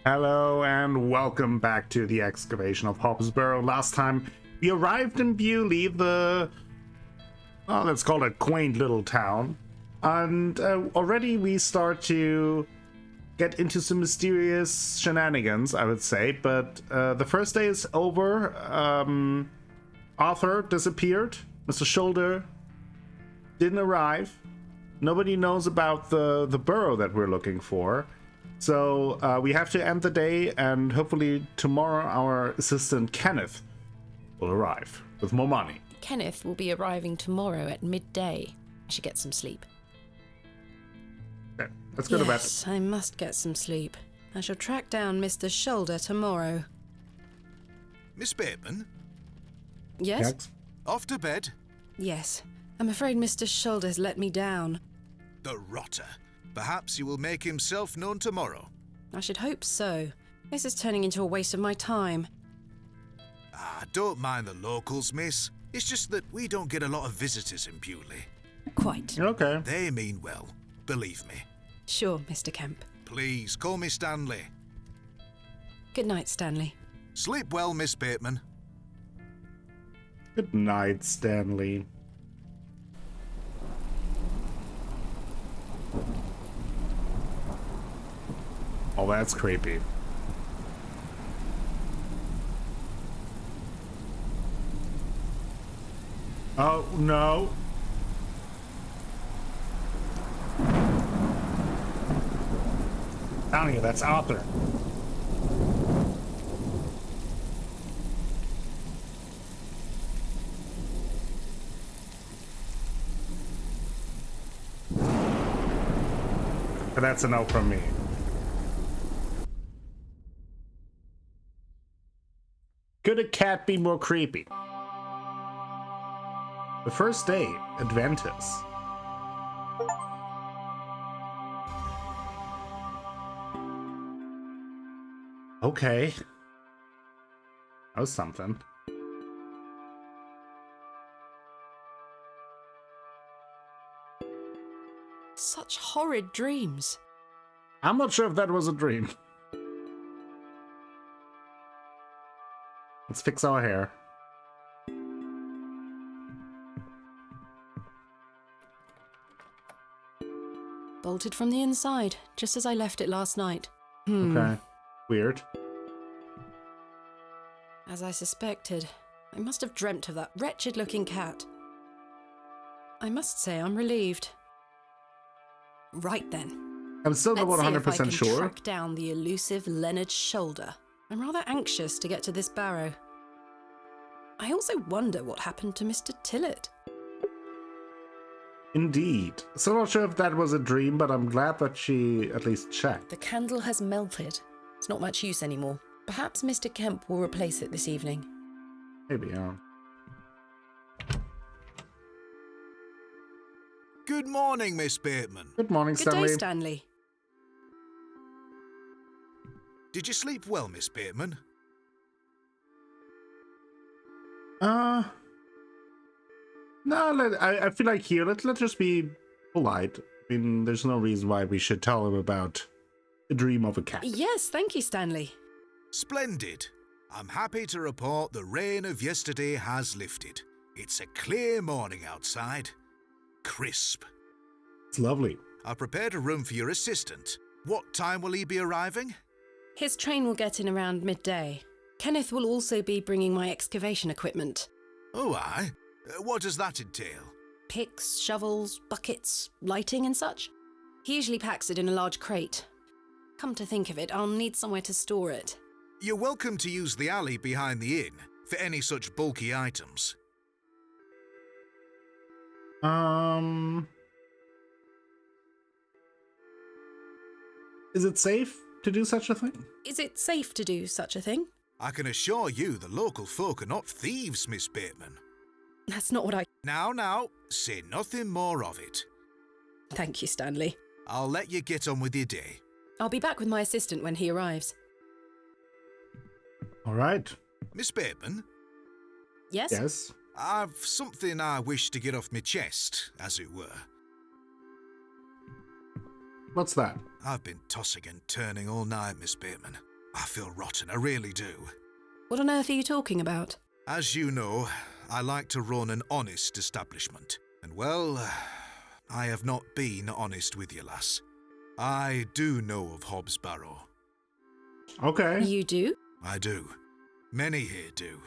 Hello and welcome back to the Excavation of Hob's Barrow. Last time we arrived in Bewlay, let's call it a quaint little town. And already we start to get into some mysterious shenanigans, I would say. But the first day is over. Arthur disappeared. Mr. Shoulder didn't arrive. Nobody knows about the burrow that we're looking for. So we have to end the day, and hopefully tomorrow our assistant Kenneth will arrive with more money. Kenneth will be arriving tomorrow at midday. I should get some sleep. Okay, let's go to bed. Yes, I must get some sleep. I shall track down Mr. Shoulder tomorrow. Miss Bateman? Yes? Yes? Off to bed? Yes. I'm afraid Mr. Shoulder's let me down. The rotter. Perhaps he will make himself known tomorrow. I should hope so. This is turning into a waste of my time. Don't mind the locals, miss. It's just that we don't get a lot of visitors in Bewlay. Quite. Okay. They mean well, believe me. Sure, Mr. Kemp. Please, call me Stanley. Good night, Stanley. Sleep well, Miss Bateman. Good night, Stanley. Oh, that's creepy. Oh, no. Down here, that's Arthur. But that's a no from me. Could a cat be more creepy? The first day, Adventus. Okay. That was something. Such horrid dreams. I'm not sure if that was a dream. Let's fix our hair. Bolted from the inside, just as I left it last night. Okay. Weird. As I suspected, I must have dreamt of that wretched-looking cat. I must say I'm relieved. Right then. I'm still not Let's see if I 100% can sure. track down the elusive Leonard Shoulder. I'm rather anxious to get to this barrow. I also wonder what happened to Mr. Tillett. Indeed. Still not sure if that was a dream, but I'm glad that she at least checked. The candle has melted. It's not much use anymore. Perhaps Mr. Kemp will replace it this evening. Maybe, yeah. Good morning, Miss Bateman. Good morning, Good Stanley. day, Stanley. Did you sleep well, Miss Bateman? No, I feel like here, let's just be polite. I mean, there's no reason why we should tell him about the dream of a cat. Yes, thank you, Stanley. Splendid. I'm happy to report the rain of yesterday has lifted. It's a clear morning outside. Crisp. It's lovely. I prepared a room for your assistant. What time will he be arriving? His train will get in around midday. Kenneth will also be bringing my excavation equipment. Oh, aye. What does that entail? Picks, shovels, buckets, lighting and such. He usually packs it in a large crate. Come to think of it, I'll need somewhere to store it. You're welcome to use the alley behind the inn for any such bulky items. Is it safe to do such a thing? Is it safe to do such a thing? I can assure you the local folk are not thieves, Miss Bateman. That's not what I... Now, say nothing more of it. Thank you, Stanley. I'll let you get on with your day. I'll be back with my assistant when he arrives. All right. Miss Bateman? Yes? Yes. I've something I wish to get off my chest, as it were. What's that? I've been tossing and turning all night, Miss Bateman. I feel rotten, I really do. What on earth are you talking about? As you know, I like to run an honest establishment. And well, I have not been honest with you, lass. I do know of Hob's Barrow. Okay. You do? I do. Many here do.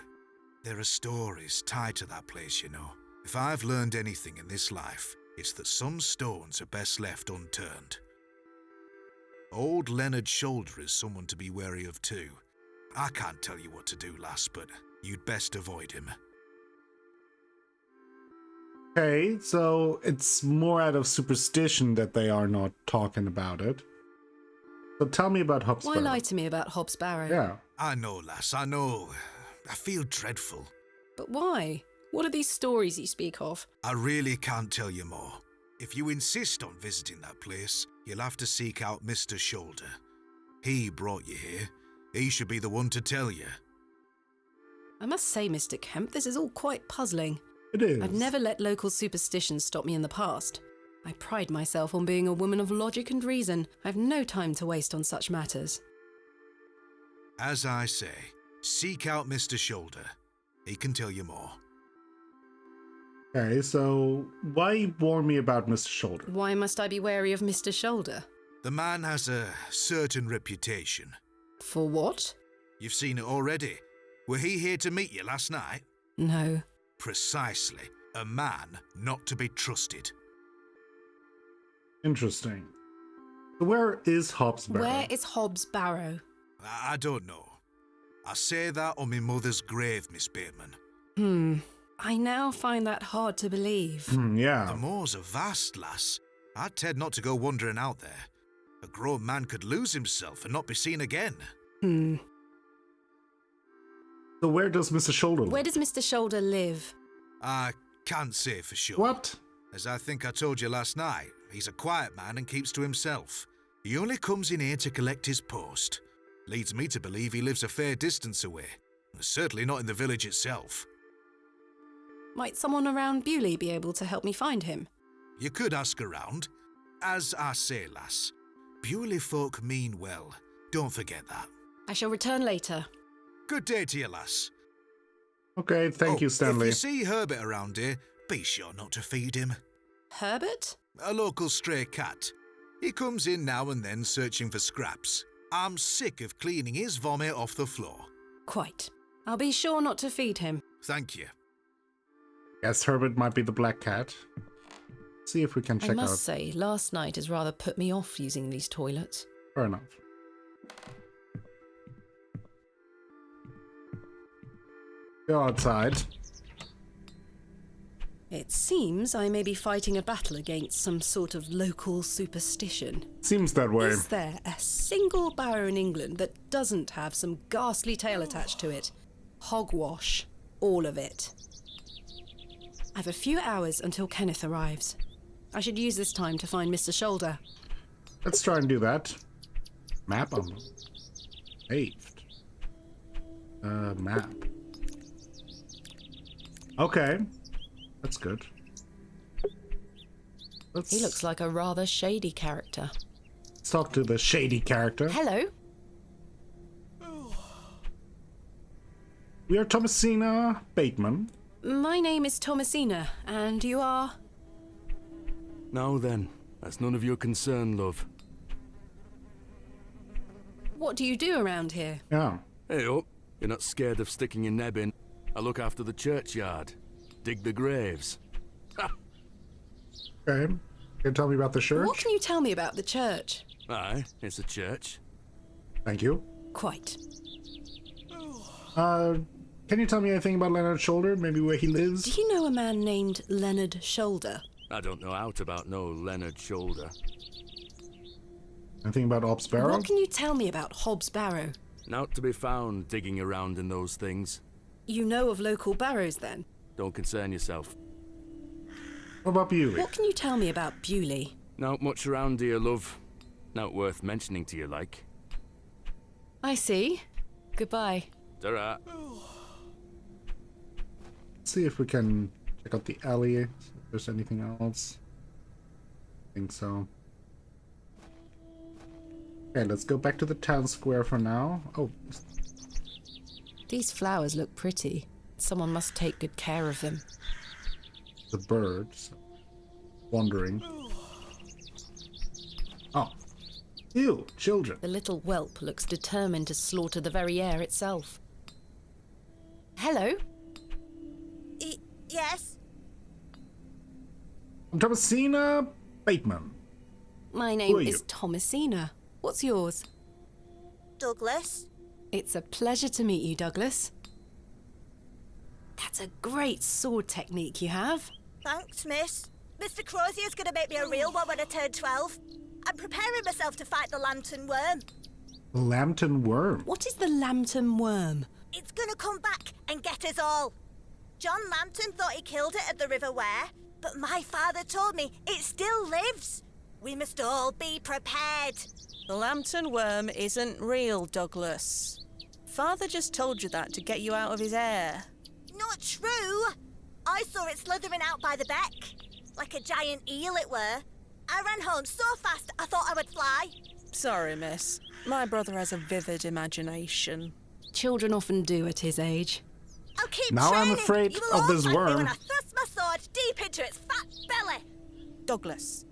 There are stories tied to that place, you know. If I've learned anything in this life, it's that some stones are best left unturned. Old Leonard Shoulder is someone to be wary of too. I can't tell you what to do, lass, but you'd best avoid him. Okay, so it's more out of superstition that they are not talking about it. So tell me about Hob's Why Barrow. lie to me about Hob's Barrow? Yeah. I know, lass, I know. I feel dreadful. But why? What are these stories you speak of? I really can't tell you more. If you insist on visiting that place, you'll have to seek out Mr. Shoulder. He brought you here. He should be the one to tell you. I must say, Mr. Kemp, this is all quite puzzling. It is. I've never let local superstitions stop me in the past. I pride myself on being a woman of logic and reason. I've no time to waste on such matters. As I say, seek out Mr. Shoulder. He can tell you more. Okay, so why warn me about Mr. Shoulder? Why must I be wary of Mr. Shoulder? The man has a certain reputation. For what? You've seen it already. Were he here to meet you last night? No. Precisely. A man not to be trusted. Interesting. So where is Hob's Barrow? Where is Hob's Barrow? I don't know. I say that on my mother's grave, Miss Bateman. I now find that hard to believe. The Yeah. moors are vast, lass. I'd tend not to go wandering out there. A grown man could lose himself and not be seen again. So where does Mr. Shoulder live? Where does Mr. Shoulder live? I can't say for sure. What? As I think I told you last night, he's a quiet man and keeps to himself. He only comes in here to collect his post. Leads me to believe he lives a fair distance away. Certainly not in the village itself. Might someone around Bewlay be able to help me find him? You could ask around. As I say, lass, Bewlay folk mean well. Don't forget that. I shall return later. Good day to you, lass. Okay, thank you, Stanley. If you see Herbert around here, be sure not to feed him. Herbert? A local stray cat. He comes in now and then searching for scraps. I'm sick of cleaning his vomit off the floor. Quite. I'll be sure not to feed him. Thank you. Yes, Herbert might be the black cat. See if we can I check must out. say, last night has rather put me off using these toilets. Fair enough. Go outside. It seems I may be fighting a battle against some sort of local superstition. Seems that way. Is there a single barrow in England that doesn't have some ghastly tale attached to it? Hogwash. All of it. I've a few hours until Kenneth arrives. I should use this time to find Mr. Shoulder. Let's try and do that. Map on paved. Map. Okay. That's good. He looks like a rather shady character. Let's talk to the shady character. Hello? We are Thomasina Bateman. My name is Thomasina, and you are? Now then, that's none of your concern, love. What do you do around here? Yeah. Hey up, you're not scared of sticking your neb in. I look after the churchyard. Dig the graves. Ha! Okay. Can you tell me about the church? What can you tell me about the church? Aye, it's a church. Thank you. Quite. Can you tell me anything about Leonard Shoulder? Maybe where he lives? Do you know a man named Leonard Shoulder? I don't know out about no Leonard Shoulder. Anything about Hob's Barrow? What can you tell me about Hob's Barrow? Not to be found digging around in those things. You know of local barrows, then? Don't concern yourself. What about Bewlay? What can you tell me about Bewlay? Not much around here, love. Not worth mentioning to you, like. I see. Goodbye. Ta-ra. Let's see if we can check out the alley. See if there's anything else. I think so. Okay, let's go back to the town square for now. Oh, These flowers look pretty. Someone must take good care of them. the birds wandering. Oh. Ew, children. The little whelp looks determined to slaughter the very air itself. Hello? Yes? Thomasina Bateman. My Who name are is you? Thomasina. What's yours? Douglas? It's a pleasure to meet you, Douglas. That's a great sword technique you have. Thanks, miss. Mr. Crozier's gonna make me a real one when I turn 12. I'm preparing myself to fight the lantern worm. The Lambton Worm. What is the lambton worm? It's gonna come back and get us all. John Lambton thought he killed it at the River Ware, but my father told me it still lives. We must all be prepared. The lantern worm isn't real, Douglas. Father just told you that to get you out of his hair. Not true. I saw it slithering out by the beck. Like a giant eel it were. I ran home so fast I thought I would fly. Sorry, miss. My brother has a vivid imagination. Children often do at his age. I'll keep Now I'm training. afraid You will of all this thank me worm. when I thrust my sword deep into its fat belly. Douglas,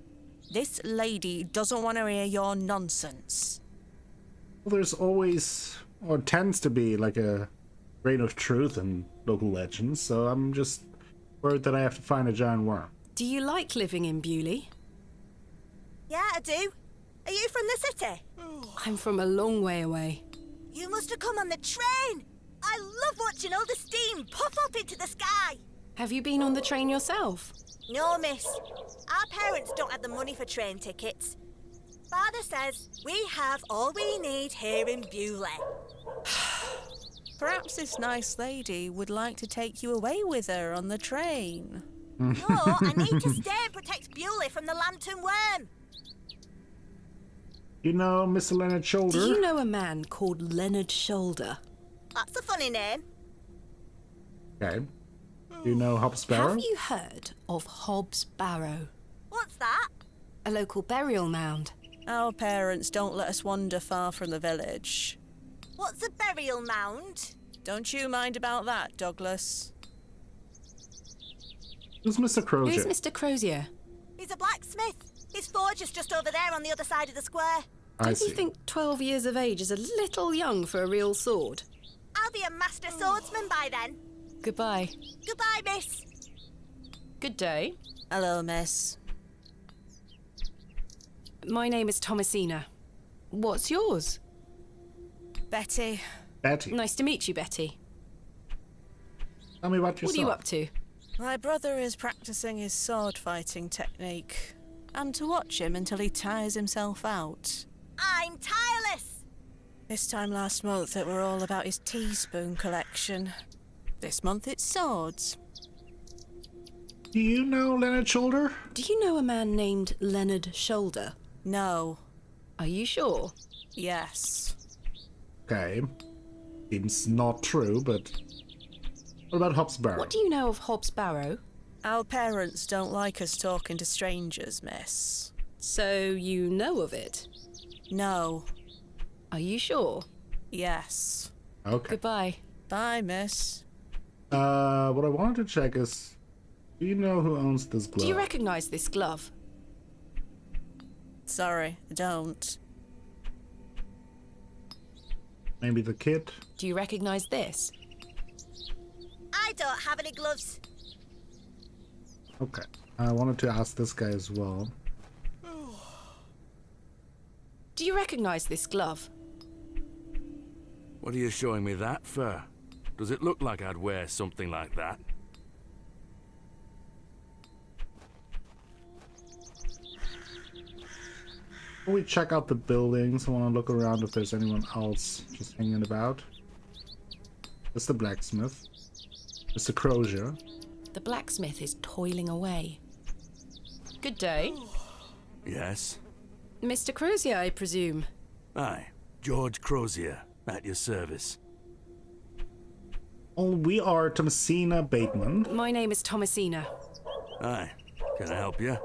this lady doesn't want to hear your nonsense. Well, there's always, or tends to be, like a grain of truth in local legends, so I'm just worried that I have to find a giant worm. Do you like living in Bewlay? Yeah, I do. Are you from the city? I'm from a long way away. You must have come on the train. I love watching all the steam puff up into the sky. Have you been on the train yourself? No, miss. Our parents don't have the money for train tickets. Father says we have all we need here in Bewlay. Perhaps this nice lady would like to take you away with her on the train. No, I need to stay and protect Bewlay from the lantern worm. You know Mr. Leonard Shoulder? Do you know a man called Leonard Shoulder? That's a funny name. Okay. Do you know Hob's Barrow? Have you heard of Hob's Barrow? What's that? A local burial mound. Our parents don't let us wander far from the village. What's a burial mound? Don't you mind about that, Douglas? Who's Mr. Crozier? Who's Mr. Crozier? He's a blacksmith. His forge is just over there on the other side of the square. I Don't see. you think 12 years of age is a little young for a real sword? I'll be a master swordsman by then. Goodbye. Goodbye, miss. Good day. Hello, miss. My name is Thomasina. What's yours? Betty. Betty. Nice to meet you, Betty. Tell me about yourself. What are you up to? My brother is practicing his sword fighting technique. I'm to watch him until he tires himself out. I'm tireless. This time last month it were all about his teaspoon collection. This month it's swords. Do you know Leonard Shoulder? Do you know a man named Leonard Shoulder? No. Are you sure? Yes. Okay. Seems not true, but... What about Hob's Barrow? What do you know of Hob's Barrow? Our parents don't like us talking to strangers, miss. So you know of it? No. Are you sure? Yes. Okay. Goodbye. Bye, miss. What I wanted to check is... Do you know who owns this glove? Do you recognise this glove? Sorry, I don't. Maybe the kid? Do you recognise this? I don't have any gloves. Okay. I wanted to ask this guy as well. Do you recognise this glove? What are you showing me that for? Does it look like I'd wear something like that? Before we check out the buildings, I want to look around if there's anyone else just hanging about. It's the blacksmith. Mr. Crozier. The blacksmith is toiling away. Good day. Yes? Mr. Crozier, I presume. Aye. George Crozier, at your service. Oh, we are Thomasina Bateman. My name is Thomasina. Aye. Can I help you?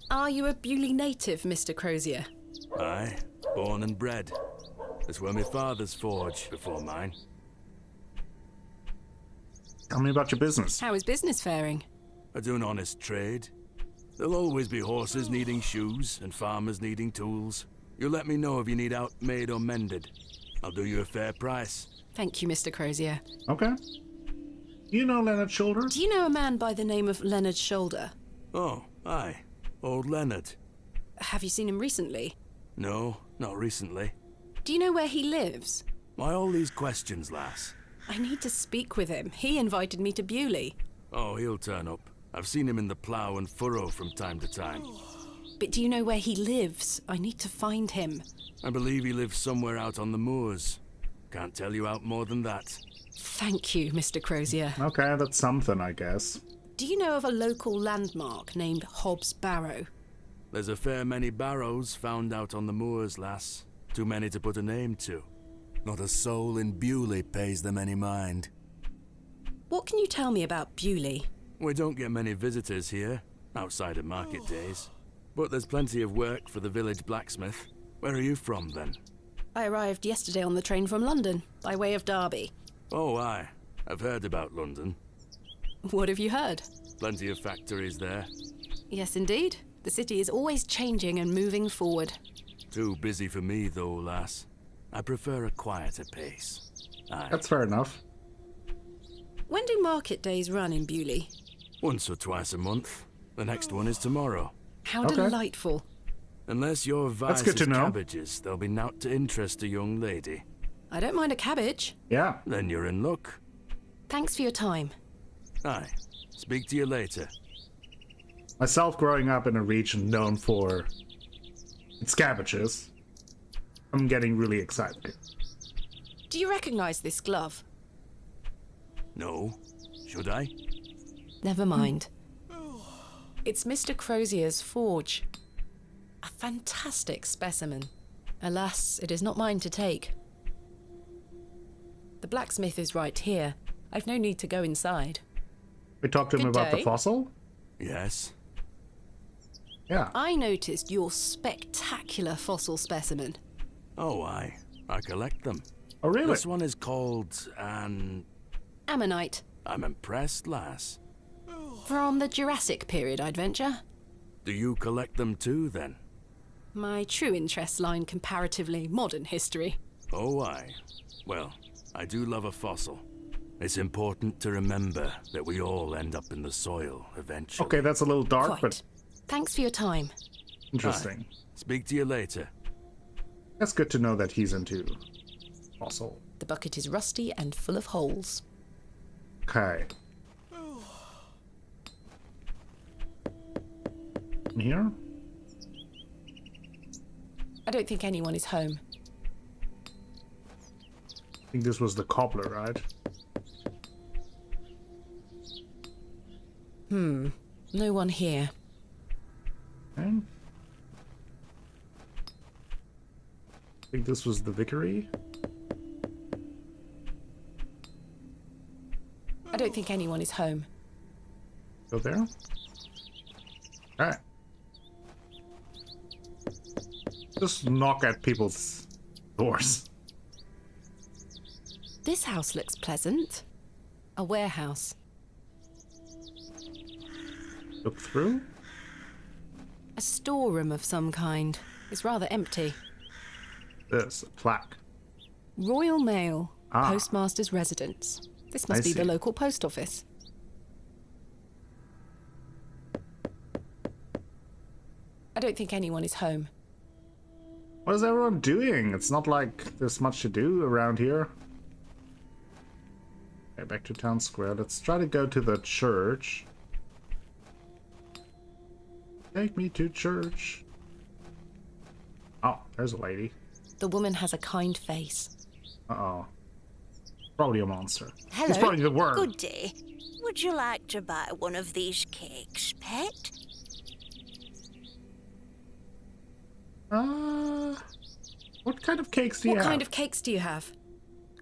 Are you a Bewlay native, Mr. Crozier? Aye. Born and bred. This were my father's forge before mine. Tell me about your business. How is business faring? I do an honest trade. There'll always be horses needing shoes and farmers needing tools. You let me know if you need out made or mended. I'll do you a fair price. Thank you, Mr. Crozier. Okay. You know Leonard Shoulder? Do you know a man by the name of Leonard Shoulder? Oh, aye. Old Leonard. Have you seen him recently? No, not recently. Do you know where he lives? Why all these questions, lass? I need to speak with him. He invited me to Bewlay. Oh, he'll turn up. I've seen him in the plough and furrow from time to time. But do you know where he lives? I need to find him. I believe he lives somewhere out on the moors. Can't tell you out more than that. Thank you, Mr. Crozier. Okay, that's something, I guess. Do you know of a local landmark named Hob's Barrow? There's a fair many barrows found out on the moors, lass. Too many to put a name to. Not a soul in Bewlay pays them any mind. What can you tell me about Bewlay? We don't get many visitors here, outside of market days. But there's plenty of work for the village blacksmith. Where are you from, then? I arrived yesterday on the train from London, by way of Derby. Oh, aye. I've heard about London. What have you heard? Plenty of factories there. Yes, indeed. The city is always changing and moving forward. Too busy for me, though, lass. I prefer a quieter pace. Aye. That's fair enough. When do market days run in Bewlay? Once or twice a month. The next one is tomorrow. How Okay. delightful. Unless your That's vice good to is know. cabbages, there'll be naught to interest a young lady. I don't mind a cabbage. Yeah. Then you're in luck. Thanks for your time. Aye. Speak to you later. Myself growing up in a region known for its cabbages, I'm getting really excited. Do you recognize this glove? No. Should I? Never mind. It's Mr. Crozier's forge. A fantastic specimen. Alas, it is not mine to take. The blacksmith is right here. I've no need to go inside. We talked to him Good about the day. fossil? Yes. Yeah. I noticed your spectacular fossil specimen. Oh, aye. I collect them. Oh, really? This one is called an... Ammonite. I'm impressed, lass. From the Jurassic period, I'd venture. Do you collect them too, then? My true interests lie in comparatively modern history. Oh, aye. Well, I do love a fossil. It's important to remember that we all end up in the soil eventually. Okay, that's a little dark, Quite. but Thanks for your time. interesting. Speak to you later. That's good to know that he's into fossil. The bucket is rusty and full of holes. Okay. In here? I don't think anyone is home. I think this was the cobbler, right? No one here. Okay. I think this was the vicary. I don't think anyone is home. Go there. Alright. Just knock at people's doors. This house looks pleasant. A warehouse. Look through. A storeroom of some kind. It's rather empty. This, a plaque. Royal Mail. Ah. Postmaster's residence. This must I be the see. local post office. I don't think anyone is home. What is everyone doing? It's not like there's much to do around here. Okay, back to town square. Let's try to go to the church. Take me to church. Oh, there's a lady. The woman has a kind face. Uh-oh. Probably a monster. Hello. It's probably the worm. Good day. Would you like to buy one of these cakes, pet? What kind of cakes do you What have? kind of cakes do you have?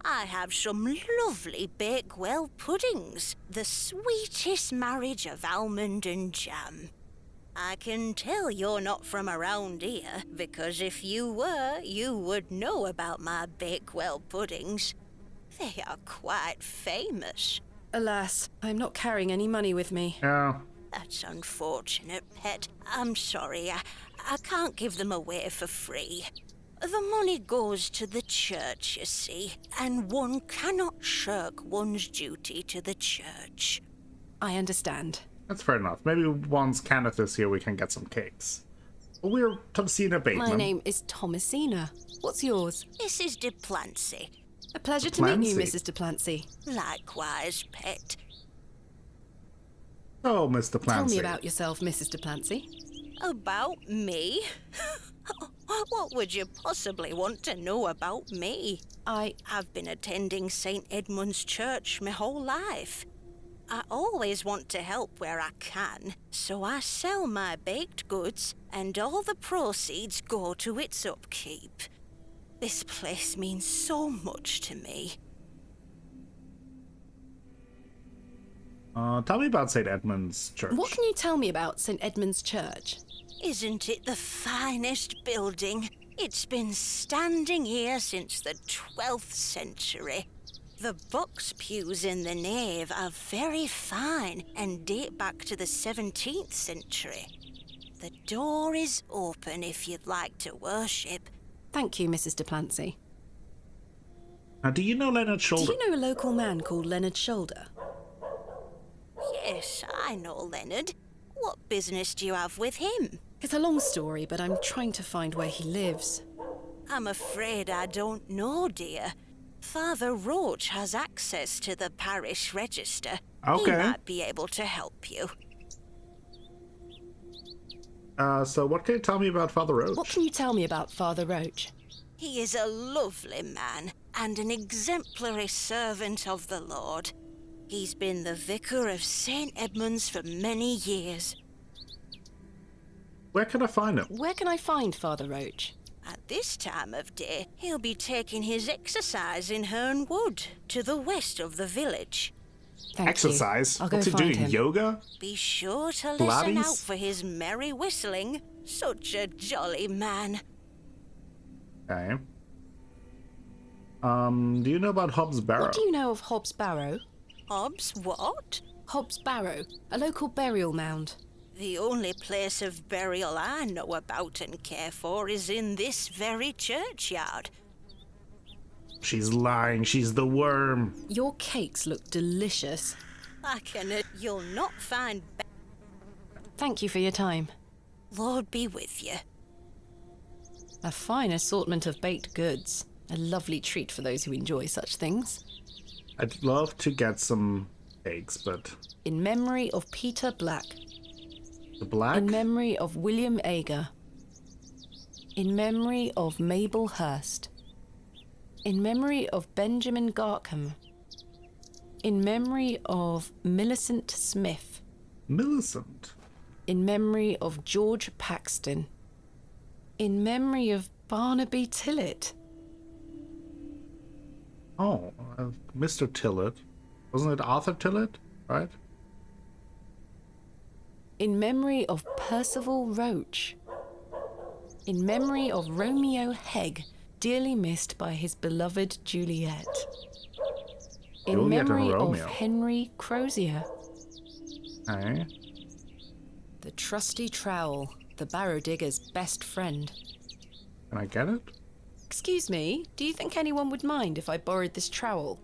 I have some lovely Bakewell puddings. The sweetest marriage of almond and jam. I can tell you're not from around here, because if you were, you would know about my Bakewell puddings. They are quite famous. Alas, I'm not carrying any money with me. Yeah. That's unfortunate, pet. I'm sorry, I can't give them away for free. The money goes to the church, you see, and one cannot shirk one's duty to the church. I understand. That's fair enough. Maybe once Kenneth is here, we can get some cakes. We're Thomasina Bateman. My name is Thomasina. What's yours? Mrs. de Plancy. A pleasure to meet you, Plancy. Mrs. de Plancy. Likewise, pet. Oh, Mr. Plancy. Tell me about yourself, Mrs. de Plancy. About me? What would you possibly want to know about me? I've been attending St. Edmund's Church my whole life. I always want to help where I can, so I sell my baked goods, and all the proceeds go to its upkeep. This place means so much to me. Tell me about St. Edmund's Church. What can you tell me about St. Edmund's Church? Isn't it the finest building? It's been standing here since the 12th century. The box pews in the nave are very fine and date back to the 17th century. The door is open if you'd like to worship. Thank you, Mrs. de Plancy. Now, do you know Leonard Shoulder? Do you know a local man called Leonard Shoulder? Yes, I know Leonard. What business do you have with him? It's a long story, but I'm trying to find where he lives. I'm afraid I don't know, dear. Father Roach has access to the parish register. Okay. He might be able to help you. So what can you tell me about Father Roach? What can you tell me about Father Roach? He is a lovely man and an exemplary servant of the Lord. He's been the vicar of St. Edmund's for many years. Where can I find him? Where can I find Father Roach? At this time of day, he'll be taking his exercise in Herne Wood, to the west of the village. Thank Exercise? you. I'll go What's he find doing? him. Yoga? Be sure to listen Pilates? out for his merry whistling. Such a jolly man. Okay. Do you know about Hobbs Barrow? What do you know of Hobbs Barrow? Hobbs what? Hobbs Barrow, a local burial mound. The only place of burial I know about and care for is in this very churchyard. She's lying. She's the worm. Your cakes look delicious. I can you'll not find Thank you for your time. Lord be with you. A fine assortment of baked goods. A lovely treat for those who enjoy such things. I'd love to get some eggs, but In memory of Peter Black. the black? In memory of William Ager. In memory of Mabel Hurst. In memory of Benjamin Garkham. In memory of Millicent Smith. Millicent. In memory of George Paxton. In memory of Barnaby Tillett. Oh, Mr. Tillett. Wasn't it Arthur Tillett, right? In memory of Percival Roach. In memory of Romeo Hegg, dearly missed by his beloved Juliet. In Juliet and memory of Romeo. Henry Crozier. Okay. The trusty trowel, the barrow digger's best friend. Can I get it? Excuse me, do you think anyone would mind if I borrowed this trowel?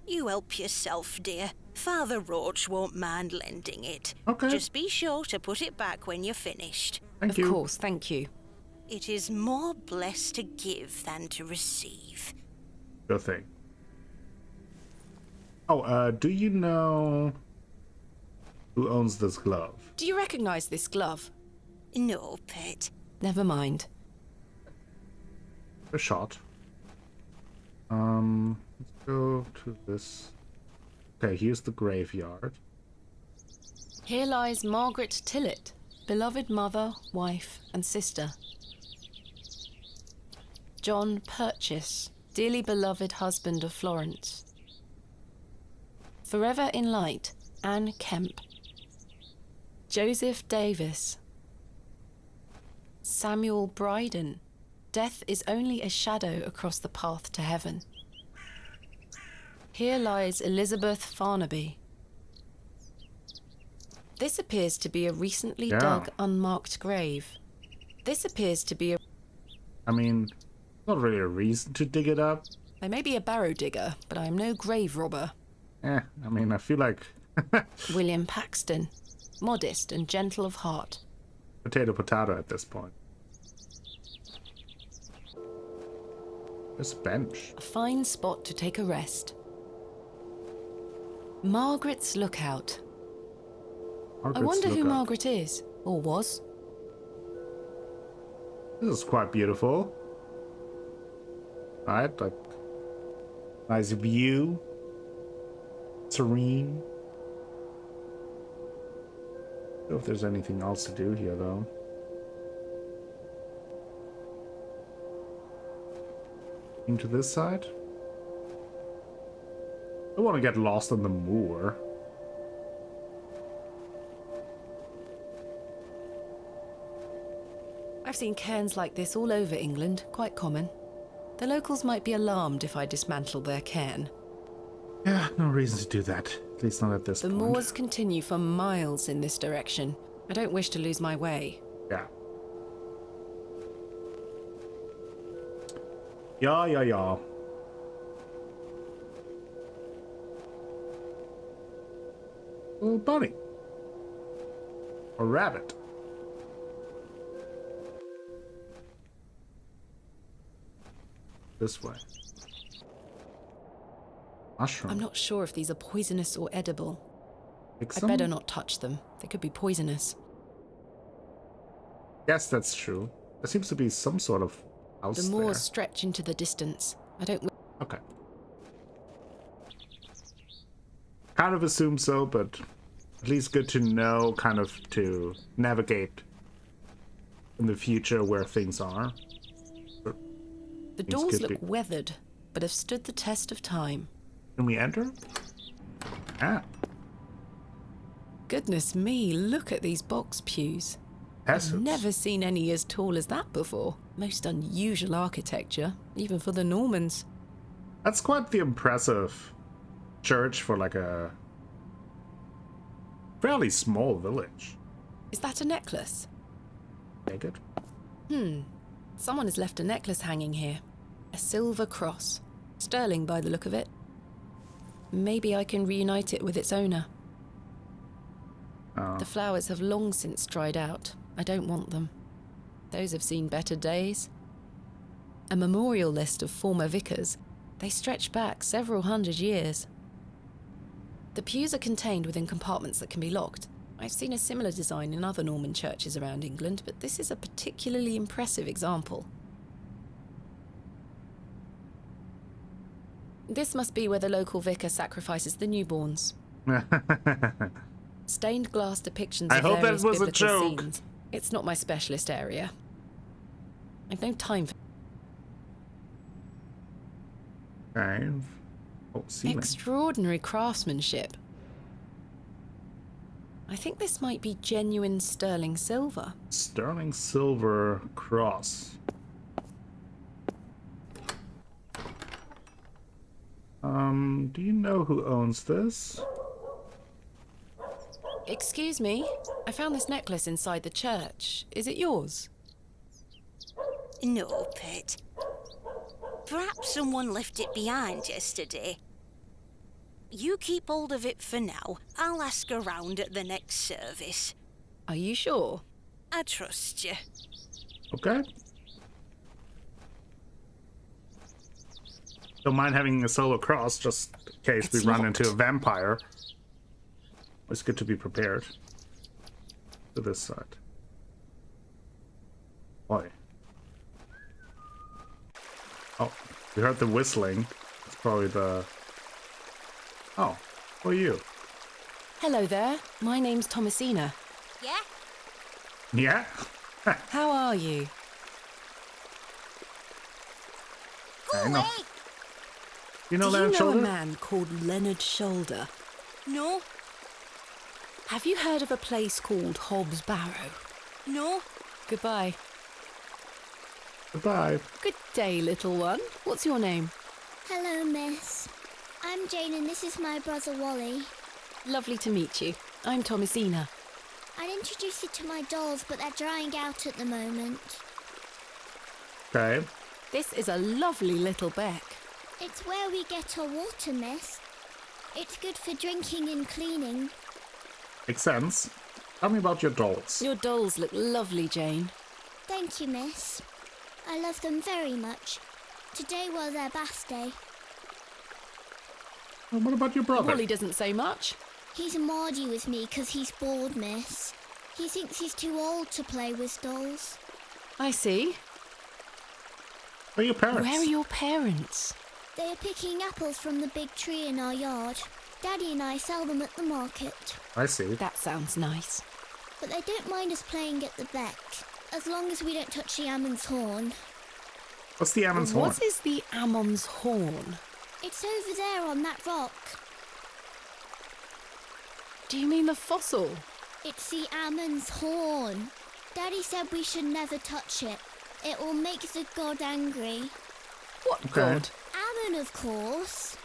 You help yourself, dear. Father Roach won't mind lending it. Okay. Just be sure to put it back when you're finished. Thank you. Of course, thank you. It is more blessed to give than to receive. Good thing. Oh, do you know who owns this glove? Do you recognize this glove? No, pet. Never mind. A shot. Let's go to this. Okay, here's the graveyard. Here lies Margaret Tillett, beloved mother, wife, and sister. John Purchase, dearly beloved husband of Florence. Forever in light, Anne Kemp. Joseph Davis, Samuel Bryden. Death is only a shadow across the path to heaven. Here lies Elizabeth Farnaby. This appears to be a recently dug, unmarked grave. This appears to be a... I mean, not really a reason to dig it up. I may be a barrow digger, but I am no grave robber. I mean, I feel like... William Paxton. Modest and gentle of heart. Potato, potato at this point. This bench. A fine spot to take a rest. Margaret's Lookout. I wonder who Margaret is, or was. This is quite beautiful. Right, like nice view. Serene. I don't know if there's anything else to do here though. Into this side. I don't want to get lost on the moor. I've seen cairns like this all over England, quite common. The locals might be alarmed if I dismantle their cairn. Yeah, no reason to do that. At least not at this point. The moors continue for miles in this direction. I don't wish to lose my way. Yeah. Yeah. Little bunny. Or rabbit. This way. Mushroom. I'm not sure if these are poisonous or edible. Pick I'd some? better not touch them. They could be poisonous. Yes, that's true. There seems to be some sort of house The there. moors stretch into the distance. I don't... Okay. Kind of assume so, but at least good to know, kind of to navigate in the future where things are. The doors look weathered, but have stood the test of time. Can we enter? Ah. Goodness me, look at these box pews. Passives. I've never seen any as tall as that before. Most unusual architecture, even for the Normans. That's quite the impressive church for like a fairly small village. Is that a necklace? Take it. Someone has left a necklace hanging here. A silver cross. Sterling by the look of it. Maybe I can reunite it with its owner. Oh. The flowers have long since dried out. I don't want them. Those have seen better days. A memorial list of former vicars. They stretch back several hundred years. The pews are contained within compartments that can be locked. I've seen a similar design in other Norman churches around England, but this is a particularly impressive example. This must be where the local vicar sacrifices the newborns. Stained glass depictions I of hope that various was a biblical joke. scenes. It's not my specialist area. I've no time for... Okay. Oh, ceiling. Extraordinary craftsmanship. I think this might be genuine sterling silver. Sterling silver cross. Do you know who owns this? Excuse me, I found this necklace inside the church. Is it yours? No, Pet. Perhaps someone left it behind yesterday. You keep hold of it for now. I'll ask around at the next service. Are you sure? I trust you. Okay. Don't mind having a solo cross, just in case It's we run locked. into a vampire. It's good to be prepared. To this side. Boy. Oh, we heard the whistling. It's probably the... Oh, who are you? Hello there, my name's Thomasina. Yeah? Yeah? How are you? Go I know. away! You know Do you Leonard know Shoulder? a man called Leonard Shoulder? No, Have you heard of a place called Hobbs Barrow? no. Goodbye. Goodbye. Good day, little one. What's your name? Hello, miss. I'm Jane and this is my brother Wally. Lovely to meet you. I'm Thomasina. I'd introduce you to my dolls, but they're drying out at the moment. Okay. This is a lovely little beck. It's where we get our water, miss. It's good for drinking and cleaning. Makes sense. Tell me about your dolls. Your dolls look lovely, Jane. Thank you, miss. I love them very much. Today was their bath day. Well, what about your brother? Wally doesn't say much. He's mardy with me 'cause he's bored, miss. He thinks he's too old to play with dolls. I see. Where are your parents? Where are your parents? They are picking apples from the big tree in our yard. Daddy and I sell them at the market. I see. That sounds nice. But they don't mind us playing at the beck, as long as we don't touch the Ammon's horn. What's the Ammon's horn? What is the Ammon's horn? It's over there on that rock. Do you mean the fossil? It's the Ammon's horn. Daddy said we should never touch it. It will make the god angry. What Okay. god? Ammon, of course.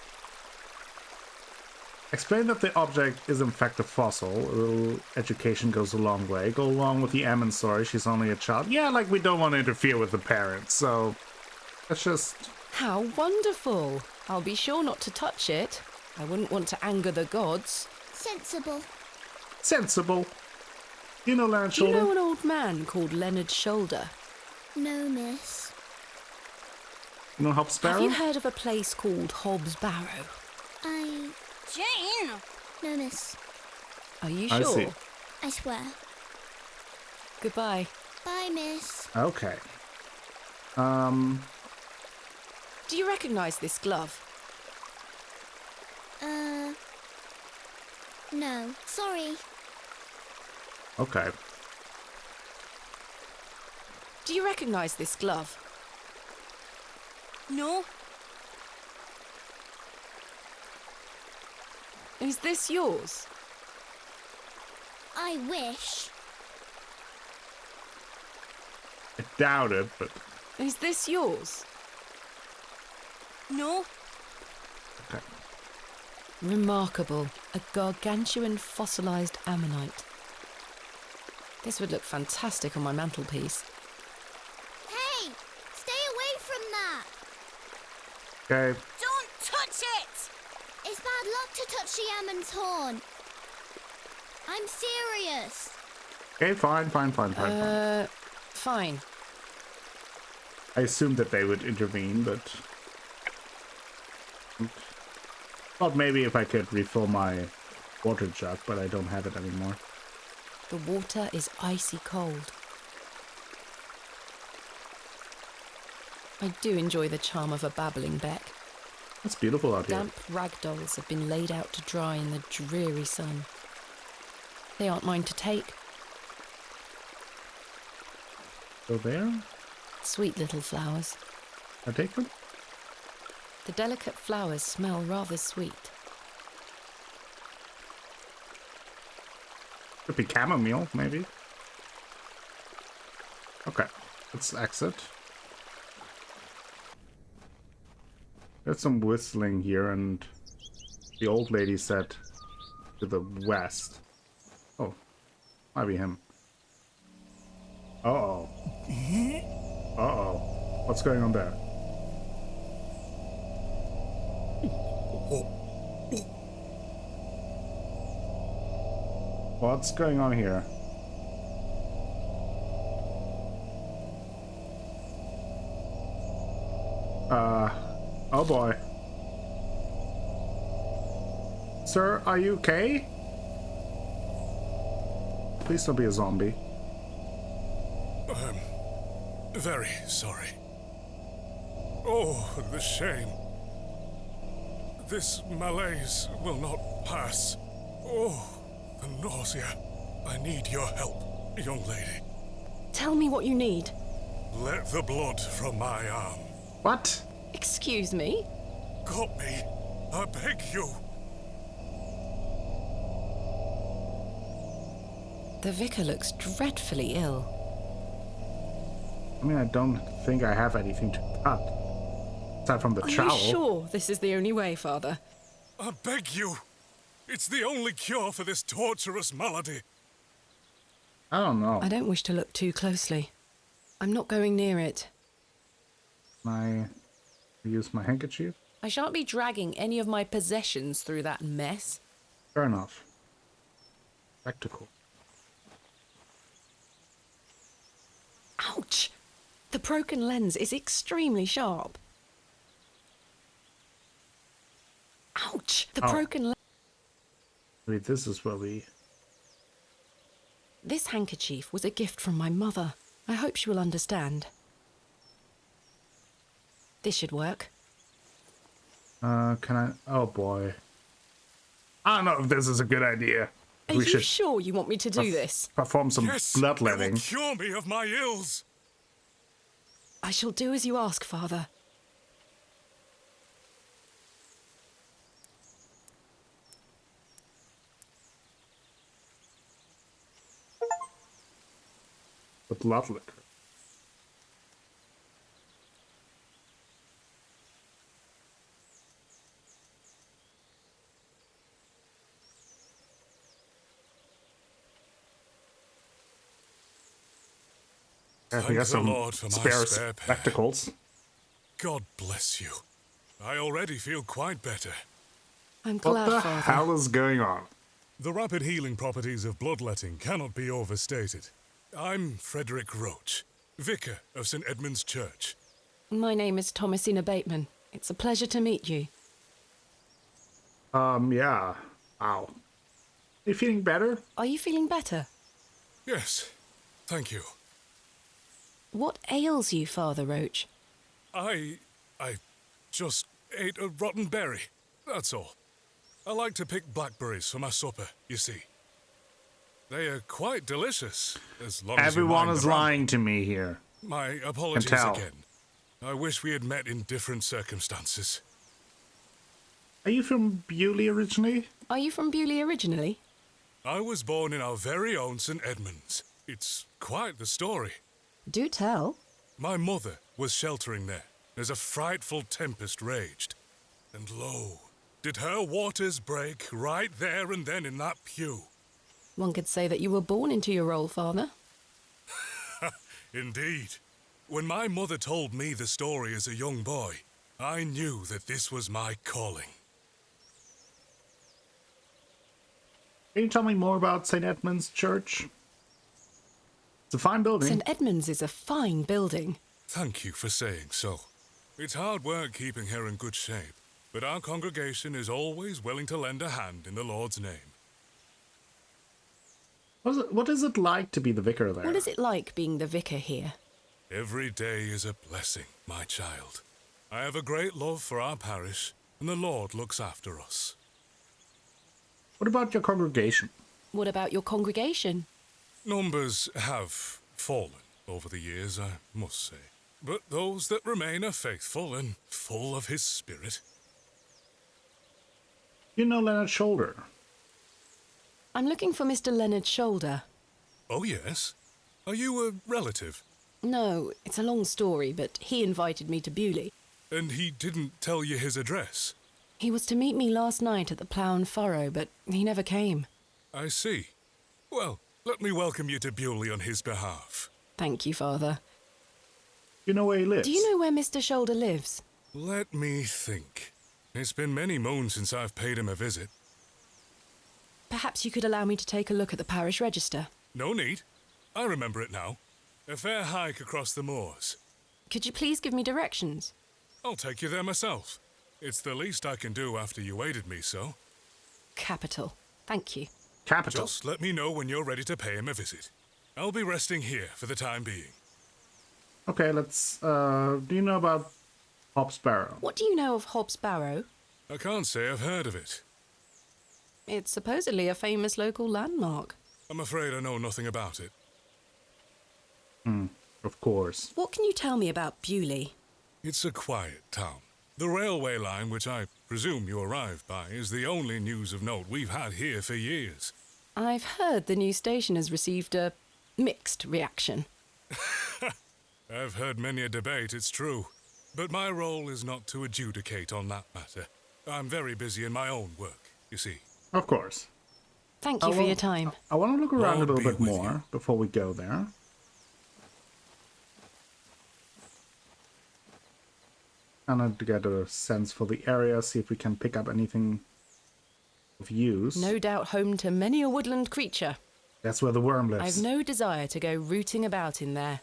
Explain that the object is in fact a fossil. A little education goes a long way. Go along with the Ammon story. She's only a child. Yeah, like we don't want to interfere with the parents, so let's just... How wonderful. I'll be sure not to touch it. I wouldn't want to anger the gods. Sensible. Sensible. You know Leonard Do you Shoulder? know an old man called Leonard Shoulder? No, miss. You know Hob Have Sparrow? you heard of a place called Hobbs Barrow? Jane! No, miss. Are you I sure? see. I swear. Goodbye. Bye, miss. Okay. Do you recognise this glove? No. Sorry. Okay. Do you recognise this glove? No. Is this yours? I wish. I doubt it, but... Is this yours? No. Okay. Remarkable. A gargantuan fossilised ammonite. This would look fantastic on my mantelpiece. Hey! Stay away from that! Okay. Don't touch it! It's bad luck to touch the Ammon's horn. I'm serious. Okay, fine. Fine. I assumed that they would intervene, but... Thought maybe if I could refill my water jug, but I don't have it anymore. The water is icy cold. I do enjoy the charm of a babbling beck. It's beautiful out here. Damp rag dolls have been laid out to dry in the dreary sun. They aren't mine to take. Go there? Sweet little flowers. I take them? The delicate flowers smell rather sweet. Could be chamomile, maybe. Okay, let's exit. There's some whistling here, and the old lady said to the west. Oh, might be him. Uh-oh. Uh-oh. What's going on there? What's going on here? Oh boy. Sir, are you okay? Please don't be a zombie. Very sorry. Oh, the shame. This malaise will not pass. Oh, the nausea. I need your help, young lady. Tell me what you need. Let the blood from my arm. What? Excuse me? Got me. I beg you. The vicar looks dreadfully ill. I mean, I don't think I have anything to cut. Aside from the trowel. Are you sure this is the only way, Father? I beg you. It's the only cure for this torturous malady. I don't know. I don't wish to look too closely. I'm not going near it. I use my handkerchief? I shan't be dragging any of my possessions through that mess. Fair enough. Spectacle. Ouch! The broken lens is extremely sharp. Ouch! The broken lens. Wait, this is where we... This handkerchief was a gift from my mother. I hope she will understand. This should work. Can I... Oh, boy. I don't know if this is a good idea. Are you sure you want me to do this? Perform some bloodletting. It will cure me of my ills. I shall do as you ask, Father. The blood liquor. Thank we got the some Lord for my spare spare pair. spectacles. God bless you. I already feel quite better. I'm glad, What the Father. hell is going on? The rapid healing properties of bloodletting cannot be overstated. I'm Frederick Roach, vicar of St. Edmund's Church. My name is Thomasina Bateman. It's a pleasure to meet you. Yeah. Ow. You feeling better? Are you feeling better? Yes, thank you. What ails you, Father Roach? I just ate a rotten berry, that's all. I like to pick blackberries for my supper, you see. They are quite delicious, as long as Everyone you mind is the ramble. lying to me here. My apologies tell. again. I wish we had met in different circumstances. Are you from Bewlay originally? Are you from Bewlay originally? I was born in our very own St. Edmund's. It's quite the story. Do tell. My mother was sheltering there as a frightful tempest raged. And lo, did her waters break right there and then in that pew. One could say that you were born into your role, Father. Indeed. When my mother told me the story as a young boy, I knew that this was my calling. Can you tell me more about St. Edmund's Church? It's a fine building. St. Edmund's is a fine building. Thank you for saying so. It's hard work keeping her in good shape, but our congregation is always willing to lend a hand in the Lord's name. What is it like to be the vicar there? What is it like being the vicar here? Every day is a blessing, my child. I have a great love for our parish, and the Lord looks after us. What about your congregation? What about your congregation? Numbers have fallen over the years, I must say. But those that remain are faithful and full of his spirit. You know Leonard Shoulder. I'm looking for Mr. Leonard Shoulder. Oh, yes? Are you a relative? No, it's a long story, but he invited me to Bewlay. And he didn't tell you his address? He was to meet me last night at the Plough and Furrow, but he never came. I see. Well, let me welcome you to Bewlay on his behalf. Thank you, Father. You know where he lives? Do you know where Mr. Shoulder lives? Let me think. It's been many moons since I've paid him a visit. Perhaps you could allow me to take a look at the parish register. No need. I remember it now. A fair hike across the moors. Could you please give me directions? I'll take you there myself. It's the least I can do after you aided me so. Capital. Thank you. Capital. Just let me know when you're ready to pay him a visit. I'll be resting here for the time being. Okay, let's... do you know about Hob's Barrow? What do you know of Hob's Barrow? I can't say I've heard of it. It's supposedly a famous local landmark. I'm afraid I know nothing about it. Of course. What can you tell me about Bewlay? It's a quiet town. The railway line, which I presume you arrived by, is the only news of note we've had here for years. I've heard the new station has received a mixed reaction. I've heard many a debate, it's true. But my role is not to adjudicate on that matter. I'm very busy in my own work, you see. Of course. Thank you for your time. I want to look around a Lord little be bit with more you. before we go there. And to get a sense for the area, see if we can pick up anything of use. No doubt home to many a woodland creature. That's where the worm lives. I've no desire to go rooting about in there.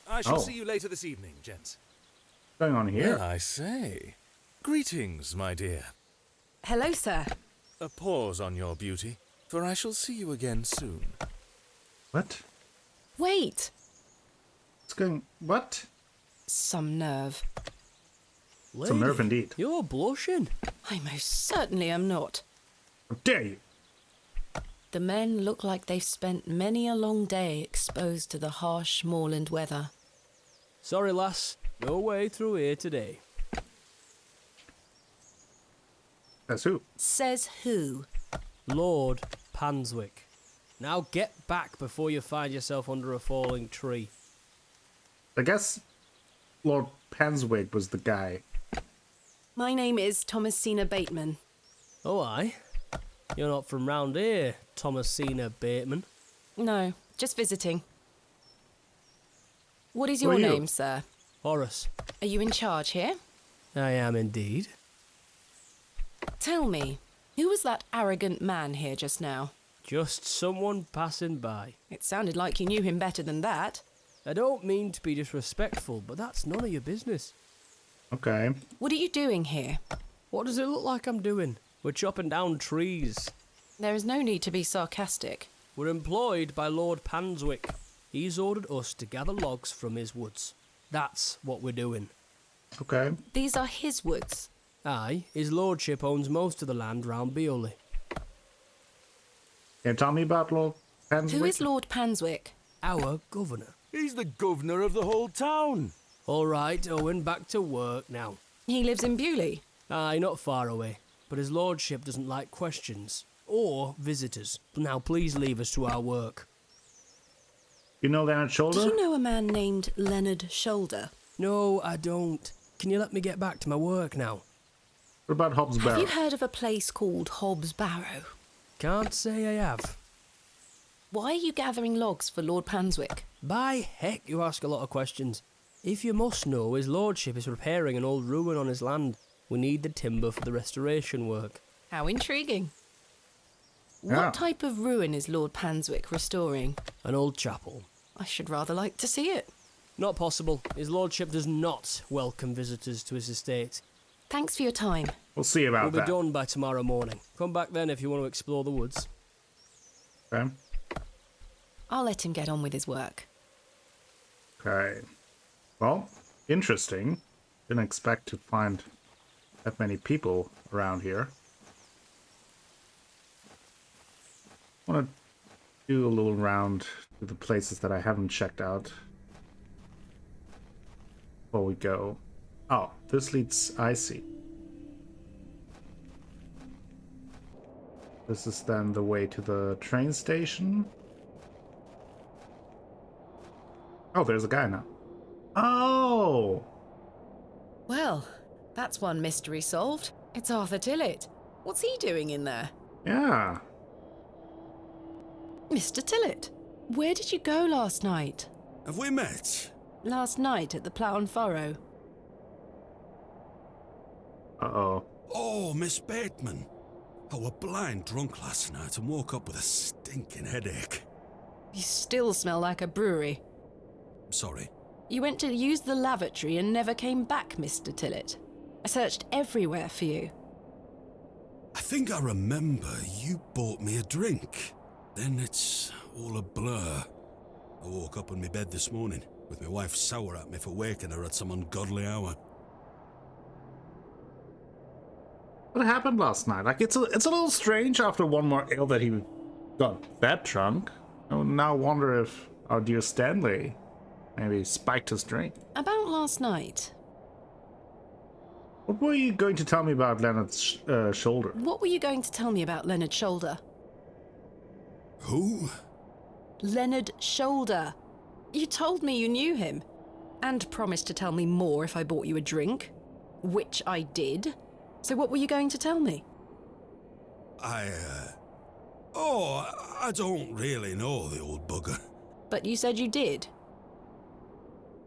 I shall Oh. see you later this evening, gents. What's going on here? Well, I say. Greetings, my dear. Hello, sir. A pause on your beauty, for I shall see you again soon. What? Wait! What's going... What? Some nerve. Some nerve indeed. You're blushing. I most certainly am not. How dare you? The men look like they've spent many a long day exposed to the harsh moorland weather. Sorry, lass. No way through here today. That's who? Says who? Lord Panswick. Now get back before you find yourself under a falling tree. I guess Lord Panswick was the guy. My name is Thomasina Bateman. Oh, aye? You're not from round here, Thomasina Bateman. No, just visiting. What is Who your are you? name, sir? Horace. Are you in charge here? I am indeed. Tell me, who was that arrogant man here just now? Just someone passing by. It sounded like you knew him better than that. I don't mean to be disrespectful, but that's none of your business. Okay. What are you doing here? What does it look like I'm doing? We're chopping down trees. There is no need to be sarcastic. We're employed by Lord Panswick. He's ordered us to gather logs from his woods. That's what we're doing. Okay. These are his woods. Aye, his lordship owns most of the land round Bewlay. Can you tell me about Lord Panswick? Who is Lord Panswick? Our governor. He's the governor of the whole town. All right, Owen, back to work now. He lives in Bewlay. Aye, not far away. But his lordship doesn't like questions. Or visitors. Now please leave us to our work. You know Leonard Do Shoulder? you know a man named Leonard Shoulder? No, I don't. Can you let me get back to my work now? What about Hobbs Have Barrow? you heard of a place called Hobbs Barrow? Can't say I have. Why are you gathering logs for Lord Panswick? By heck, you ask a lot of questions. If you must know, his lordship is repairing an old ruin on his land. We need the timber for the restoration work. How intriguing. Yeah. What type of ruin is Lord Panswick restoring? An old chapel. I should rather like to see it. Not possible. His lordship does not welcome visitors to his estate. Thanks for your time. We'll see about We'll be that. done by tomorrow morning. Come back then if you want to explore the woods. Okay. I'll let him get on with his work. Okay. Well, interesting. Didn't expect to find that many people around here. Want to do a little round to the places that I haven't checked out before we go. Oh, this leads, I see. This is then the way to the train station. Oh, there's a guy now. Oh! Well, that's one mystery solved. It's Arthur Tillett. What's he doing in there? Yeah. Mr. Tillett, where did you go last night? Have we met? Last night at the Plough and Furrow. Uh-oh. Oh, Miss Bateman. I were blind drunk last night and woke up with a stinking headache. You still smell like a brewery. Sorry. You went to use the lavatory and never came back, Mr. Tillett. I searched everywhere for you. I think I remember you bought me a drink. Then it's all a blur. I woke up in my bed this morning with my wife sour at me for waking her at some ungodly hour. What happened last night? Like, it's a little strange after one more ale that he got that drunk. I would now wonder if our dear Stanley maybe spiked his drink. About last night. What were you going to tell me about Leonard's shoulder? What were you going to tell me about Leonard Shoulder? Who? Leonard Shoulder. You told me you knew him. And promised to tell me more if I bought you a drink. Which I did. So what were you going to tell me? I don't really know the old bugger. But you said you did.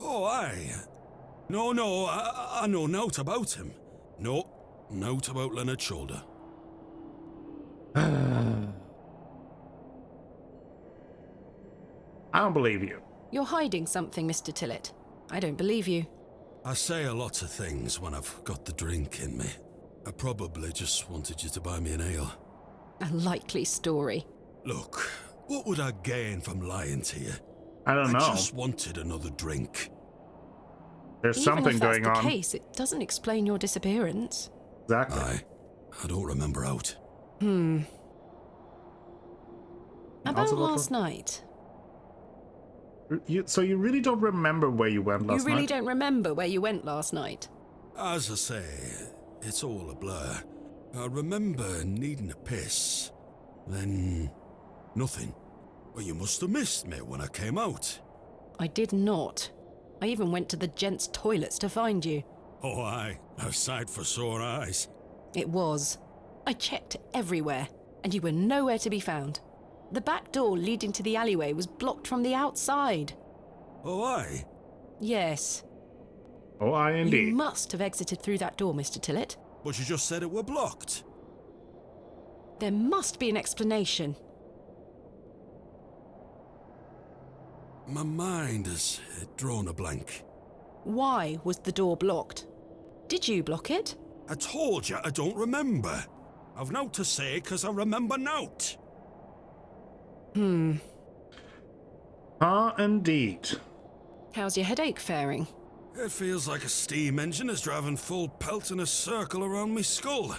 Oh, aye. No, I know naught about him. No, naught about Leonard Shoulder. I don't believe you. You're hiding something, Mr. Tillett. I don't believe you. I say a lot of things when I've got the drink in me. I probably just wanted you to buy me an ale. A likely story. Look, what would I gain from lying to you? I don't know. I just wanted another drink. There's Even something if that's going the on. case, it doesn't explain your disappearance. Exactly. Aye, I don't remember out. About Also, last night. So you really don't remember where you went last You really night? don't remember where you went last night? As I say, it's all a blur. I remember needing a piss. Then, nothing. Well, you must have missed me when I came out. I did not. I even went to the gents' toilets to find you. Oh, aye. A sight for sore eyes. It was. I checked everywhere, and you were nowhere to be found. The back door leading to the alleyway was blocked from the outside. Oh, aye. Yes. Oh, I indeed. You must have exited through that door, Mr. Tillett. But you just said it were blocked. There must be an explanation. My mind has drawn a blank. Why was the door blocked? Did you block it? I told you I don't remember. I've naught to say 'cause I remember naught. Ah, indeed. How's your headache faring? It feels like a steam engine is driving full pelt in a circle around me skull.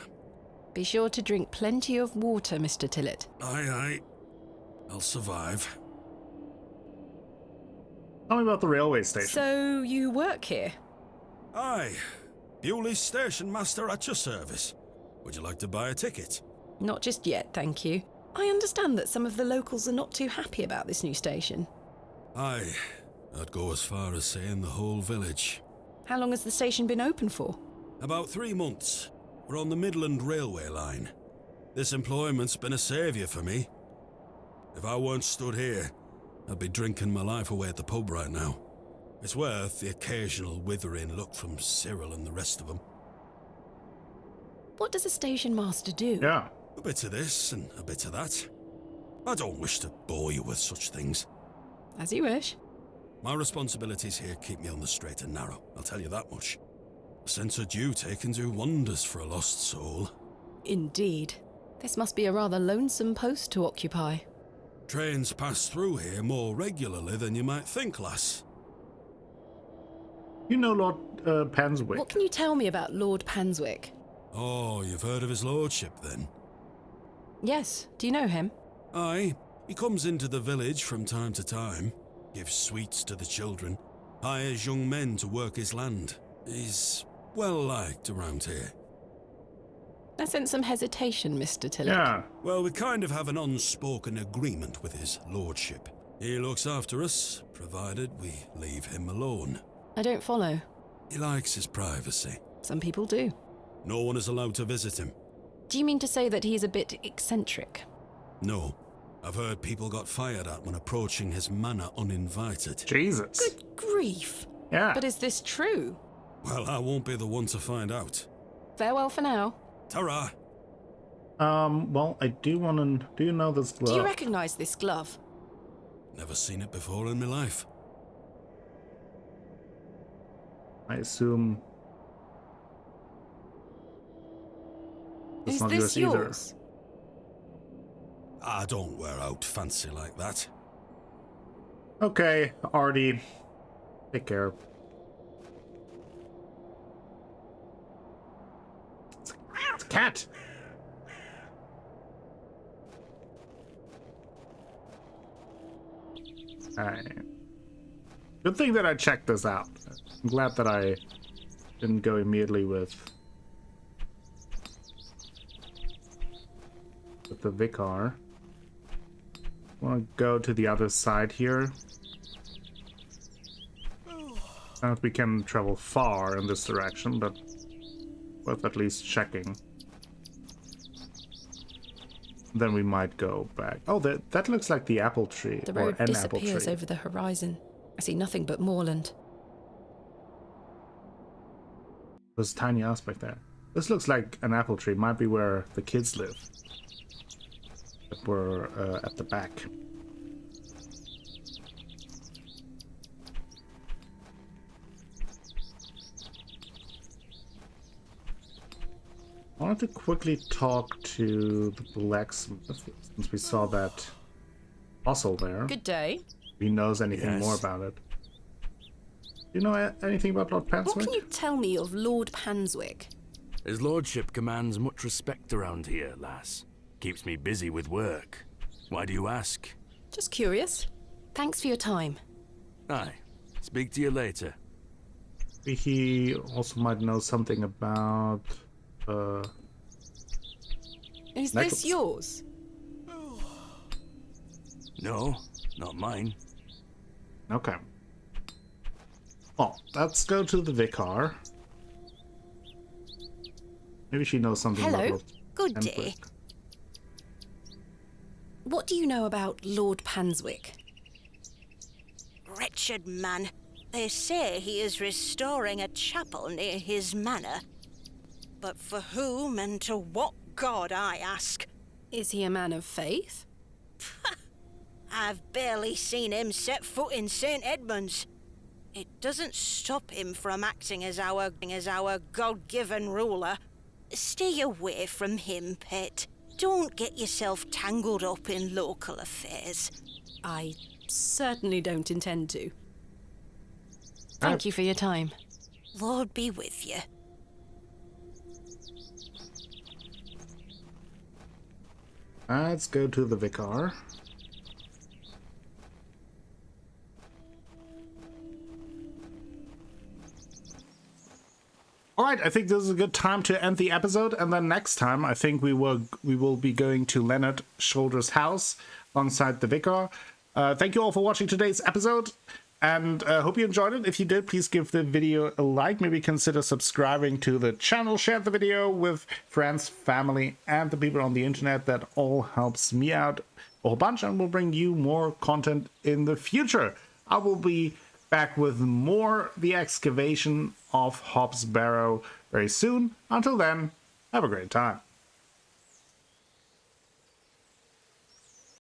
Be sure to drink plenty of water, Mr. Tillett. Aye. I'll survive. Tell me about the railway station. So, you work here? Aye. Bewlay station master at your service. Would you like to buy a ticket? Not just yet, thank you. I understand that some of the locals are not too happy about this new station. Aye. I'd go as far as saying the whole village. How long has the station been open for? About 3 months. We're on the Midland Railway line. This employment's been a saviour for me. If I weren't stood here, I'd be drinking my life away at the pub right now. It's worth the occasional withering look from Cyril and the rest of them. What does a station master do? Yeah. A bit of this and a bit of that. I don't wish to bore you with such things. As you wish. My responsibilities here keep me on the straight and narrow, I'll tell you that much. A sense of duty can do wonders for a lost soul. Indeed. This must be a rather lonesome post to occupy. Trains pass through here more regularly than you might think, lass. You know Lord Penswick. What can you tell me about Lord Penswick? Oh, you've heard of his lordship, then? Yes, do you know him? Aye, he comes into the village from time to time, gives sweets to the children, hires young men to work his land. He's well liked around here. I sense some hesitation, Mr. Tillett. Yeah. Well, we kind of have an unspoken agreement with his lordship. He looks after us, provided we leave him alone. I don't follow. He likes his privacy. Some people do. No one is allowed to visit him. Do you mean to say that he's a bit eccentric? No. I've heard people got fired at when approaching his manor uninvited. Jesus. Good grief. Yeah. But is this true? Well, I won't be the one to find out. Farewell for now. Ta-ra! Well, I do want to... Do you know this glove? Do you recognize this glove? Never seen it before in my life. I assume... It's Is not this yours either. yours? I don't wear out fancy like that. Okay, Artie. Take care. It's a cat! Alright. Good thing that I checked this out. I'm glad that I didn't go immediately with the vicar. Want to go to the other side here. I don't know if we can travel far in this direction, but worth at least checking. Then we might go back. Oh, that looks like the apple tree. The road or an apple disappears tree. over the horizon. I see nothing but moorland. There's a tiny aspect there. This looks like an apple tree. Might be where the kids live. That were at the back. I wanted to quickly talk to the blacksmith since we saw that fossil there. Good day. If he knows anything more about it. Do you know anything about Lord Panswick? What can you tell me of Lord Panswick? His lordship commands much respect around here, lass. Keeps me busy with work. Why do you ask? Just curious. Thanks for your time. Aye. Speak to you later. He also might know something about... Is necklace. this yours? No, not mine. Okay. Well, let's go to the vicar. Maybe she knows something Hello. about Lord Good Panswick. day. What do you know about Lord Panswick? Wretched man. They say he is restoring a chapel near his manor. But for whom and to what god, I ask? Is he a man of faith? I've barely seen him set foot in St. Edmund's. It doesn't stop him from acting as our God-given ruler. Stay away from him, pet. Don't get yourself tangled up in local affairs. I certainly don't intend to. Thank you for your time. Lord be with you. Let's go to the vicar. Alright, I think this is a good time to end the episode, and then next time I think we will be going to Leonard Shoulder's house alongside the vicar. Thank you all for watching today's episode, and hope you enjoyed it. If you did, please give the video a like, maybe consider subscribing to the channel, share the video with friends, family, and the people on the internet. That all helps me out a whole bunch and will bring you more content in the future. I will be back with more The Excavation of Hob's Barrow very soon. Until then, have a great time.